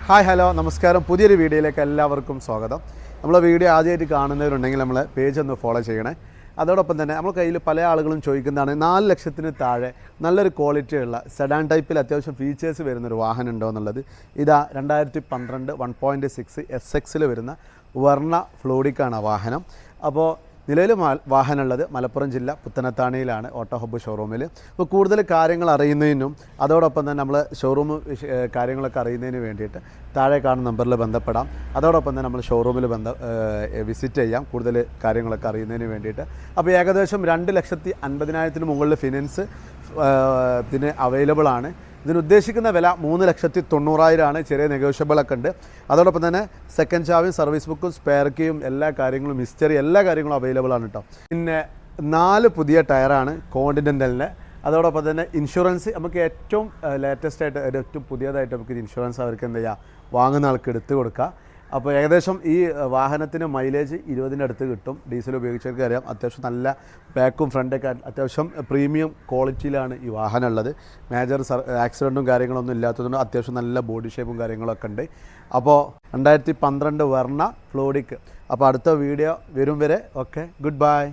Hi hello നമസ്കാരം. പുതിയൊരു വീഡിയോയിലേക്ക് എല്ലാവർക്കും സ്വാഗതം. നമ്മളെ വീഡിയോ ആദ്യമായിട്ട് കാണുന്നവരുണ്ടെങ്കിൽ നമ്മളെ പേജ് ഒന്ന് ഫോളോ ചെയ്യണേ. അതോടൊപ്പം തന്നെ നമ്മുടെ കയ്യിൽ പല ആളുകളും ചോദിക്കുന്നതാണ് 4 ലക്ഷത്തിന് താഴെ നല്ലൊരു ക്വാളിറ്റിയുള്ള സെഡാൻ ടൈപ്പിൽ അത്യാവശ്യം ഫീച്ചേഴ്സ് വരുന്നൊരു വാഹനം ഉണ്ടോ എന്നുള്ളത്. ഇതാ 2012 1.6 SX വരുന്ന വർണ്ണ ഫ്ലോഡിക്കാണ് വാഹനം. അപ്പോൾ നിലവിൽ വാഹനമുള്ളത് മലപ്പുറം ജില്ല പുത്തനത്താണിയിലാണ് ഓട്ടോ ഹബ്ബ് ഷോറൂമിൽ. അപ്പോൾ കൂടുതൽ കാര്യങ്ങൾ അറിയുന്നതിനും അതോടൊപ്പം തന്നെ നമ്മൾ ഷോറൂം കാര്യങ്ങളൊക്കെ അറിയുന്നതിന് വേണ്ടിയിട്ട് താഴെ കാണുന്ന നമ്പറിൽ ബന്ധപ്പെടാം. അതോടൊപ്പം തന്നെ നമ്മൾ ഷോറൂമിൽ വിസിറ്റ് ചെയ്യാം കൂടുതൽ കാര്യങ്ങളൊക്കെ അറിയുന്നതിന് വേണ്ടിയിട്ട്. അപ്പോൾ ഏകദേശം 2,50,000 മുകളിൽ ഫിനാൻസ് ഇതിന് അവൈലബിൾ ആണ്. ഇതിനുദ്ദേശിക്കുന്ന വില 3,90,000 ചെറിയ നെഗോഷ്യബിളൊക്കെ ഉണ്ട്. അതോടൊപ്പം തന്നെ സെക്കൻഡ് ചാവിയും സർവീസ് ബുക്കും സ്പെയർ കീയും എല്ലാ കാര്യങ്ങളും ഹിസ്റ്ററി എല്ലാ കാര്യങ്ങളും അവൈലബിൾ ആണ് കേട്ടോ. പിന്നെ 4 പുതിയ ടയറാണ് കോണ്ടിനെൻ്റലിന്. അതോടൊപ്പം തന്നെ ഇൻഷുറൻസ് നമുക്ക് ഏറ്റവും ലേറ്റസ്റ്റ് ആയിട്ട് ഏറ്റവും പുതിയതായിട്ട് നമുക്ക് ഇൻഷുറൻസ് അവർക്ക് എന്താ ചെയ്യുക വാങ്ങുന്ന ആൾക്ക് എടുത്തു കൊടുക്കുക. അപ്പോൾ ഏകദേശം ഈ വാഹനത്തിന് മൈലേജ് 20-ൻ്റെ അടുത്ത് കിട്ടും. ഡീസൽ ഉപയോഗിച്ചവർക്ക് അറിയാം അത്യാവശ്യം നല്ല ബാക്കും ഫ്രണ്ടൊക്കെ അത്യാവശ്യം പ്രീമിയം ക്വാളിറ്റിയിലാണ് ഈ വാഹനം ഉള്ളത്. മേജർ ആക്സിഡൻറ്റും കാര്യങ്ങളൊന്നും ഇല്ലാത്തതുകൊണ്ട് അത്യാവശ്യം നല്ല ബോഡി ഷേപ്പും കാര്യങ്ങളൊക്കെ ഉണ്ട്. അപ്പോൾ 2012 വർണ്ണ ഫ്ലോഡിക്ക്. അപ്പോൾ അടുത്ത വീഡിയോ വരും വരെ ഓക്കെ, ഗുഡ് ബൈ.